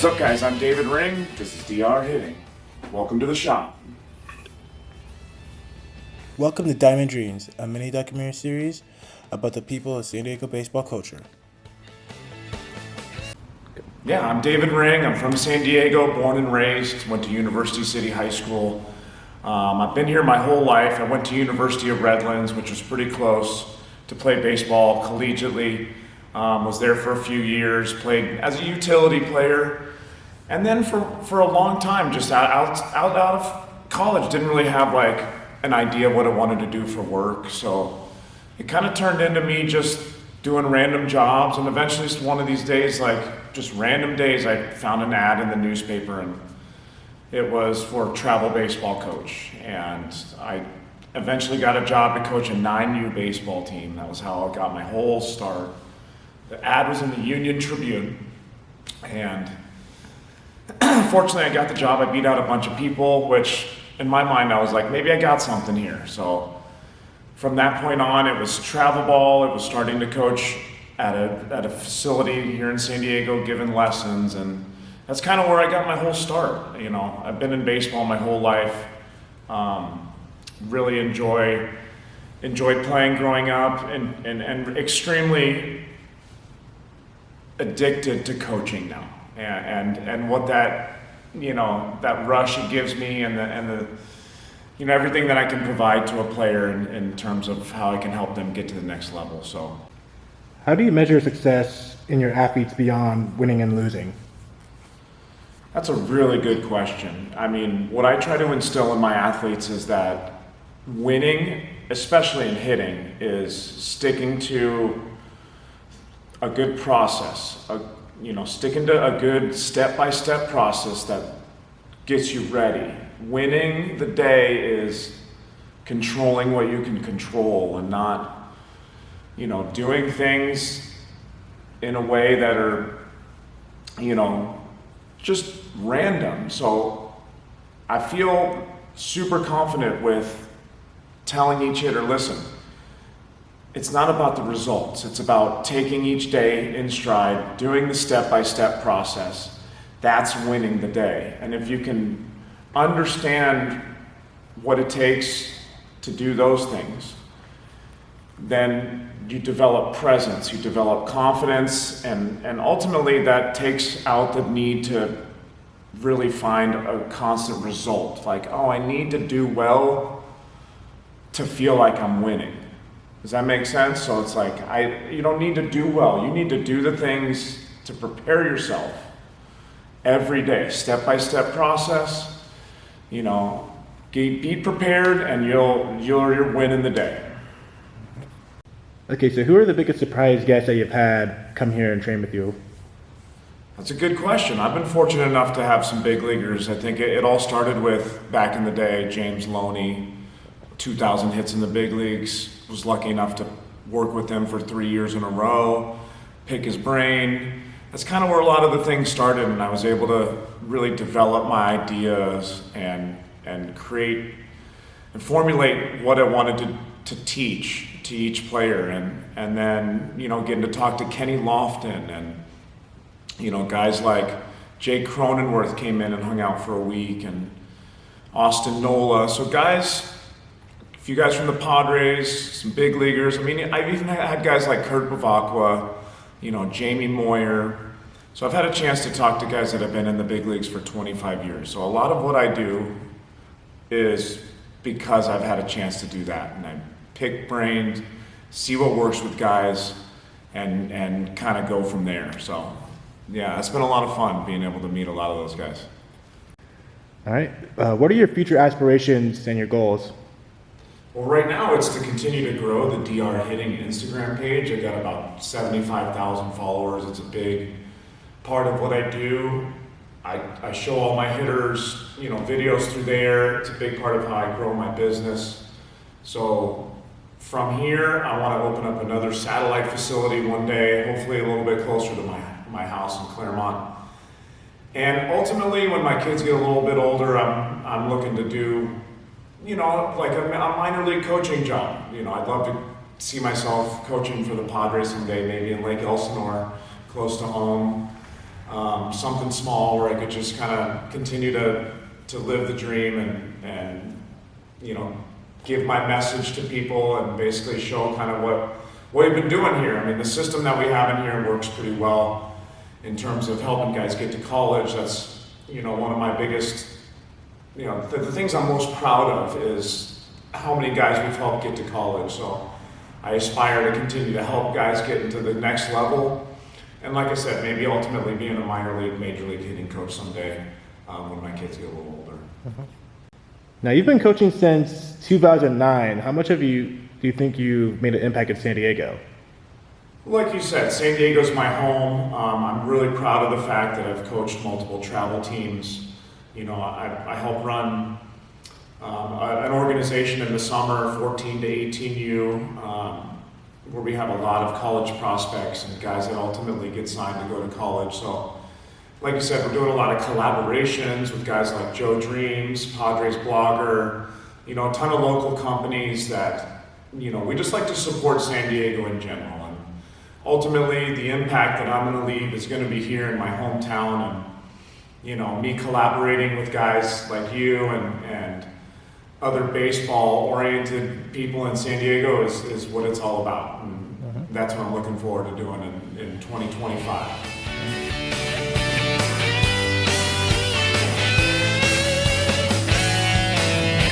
What's up, guys? I'm David Ring. This is DR Hitting. Welcome to the shop. Welcome to Diamond Dreams, a mini documentary series about the people of San Diego baseball culture. Yeah, I'm David Ring. I'm from San Diego, born and raised. Went to University City High School. I've been here my whole life. I went to University of Redlands, which was pretty close, to play baseball collegiately. Was there for a few years, played as a utility player. And then for a long time, just out of college, didn't really have like an idea what I wanted to do for work. So it kind of turned into me just doing random jobs. And eventually one of these days, like just random days, I found an ad in the newspaper and it was for a travel baseball coach. And I eventually got a job to coach a 9U baseball team. That was how I got my whole start. The ad was in the Union Tribune. And fortunately, I got the job. I beat out a bunch of people, which in my mind, I was like, maybe I got something here. So from that point on, it was travel ball. It was starting to coach at a facility here in San Diego, giving lessons. And that's kind of where I got my whole start. You know, I've been in baseball my whole life. Really enjoyed playing growing up and extremely addicted to coaching now. And what that, you know, that rush it gives me and the you know, everything that I can provide to a player in terms of how I can help them get to the next level. So how do you measure success in your athletes beyond winning and losing? That's a really good question. I mean, what I try to instill in my athletes is that winning, especially in hitting, is sticking to a good process, sticking to a good step-by-step process that gets you ready. Winning the day is controlling what you can control and not, doing things in a way that are, just random. So I feel super confident with telling each hitter, listen, it's not about the results. It's about taking each day in stride, doing the step-by-step process. That's winning the day. And if you can understand what it takes to do those things, then you develop presence, you develop confidence, and ultimately that takes out the need to really find a constant result. Like, oh, I need to do well to feel like I'm winning. Does that make sense? So it's like, you don't need to do well. You need to do the things to prepare yourself every day, step-by-step process. Be prepared and you're winning the day. Okay, so who are the biggest surprise guests that you've had come here and train with you? That's a good question. I've been fortunate enough to have some big leaguers. I think it all started with, back in the day, James Loney, 2,000 hits in the big leagues. Was lucky enough to work with him for 3 years in a row, pick his brain. That's kind of where a lot of the things started, and I was able to really develop my ideas and create and formulate what I wanted to teach to each player, and then getting to talk to Kenny Lofton and guys like Jake Cronenworth came in and hung out for a week, and Austin Nola. So guys. A few guys from the Padres, some big leaguers. I mean, I've even had guys like Kurt Bavacqua, Jamie Moyer. So I've had a chance to talk to guys that have been in the big leagues for 25 years. So a lot of what I do is because I've had a chance to do that. And I pick brains, see what works with guys, and kind of go from there. So yeah, it's been a lot of fun being able to meet a lot of those guys. All right. What are your future aspirations and your goals? Well, right now it's to continue to grow the DR Hitting Instagram page. I've got about 75,000 followers. It's a big part of what I do. I show all my hitters, videos through there. It's a big part of how I grow my business. So from here, I want to open up another satellite facility one day, hopefully a little bit closer to my house in Claremont. And ultimately, when my kids get a little bit older, I'm looking to do like a minor league coaching job. I'd love to see myself coaching for the Padres someday, maybe in Lake Elsinore, close to home. something small where I could just kind of continue to live the dream and you know, give my message to people and basically show kind of what we've been doing here. I mean, the system that we have in here works pretty well in terms of helping guys get to college. That's, you know, one of my biggest, you know, the things I'm most proud of is how many guys we've helped get to college. So I aspire to continue to help guys get into the next level. And like I said, maybe ultimately being a minor league, major league hitting coach someday when my kids get a little older. Now, you've been coaching since 2009. How much do you think you made an impact in San Diego? Like you said, San Diego's my home. I'm really proud of the fact that I've coached multiple travel teams. You know, I help run an organization in the summer, 14 to 18U, where we have a lot of college prospects and guys that ultimately get signed to go to college. So, like you said, we're doing a lot of collaborations with guys like Joe Dreams, Padres Blogger, you know, a ton of local companies that, you know, we just like to support San Diego in general. And ultimately, the impact that I'm going to leave is going to be here in my hometown. And, you know, me collaborating with guys like you and other baseball-oriented people in San Diego is what it's all about. And that's what I'm looking forward to doing in 2025.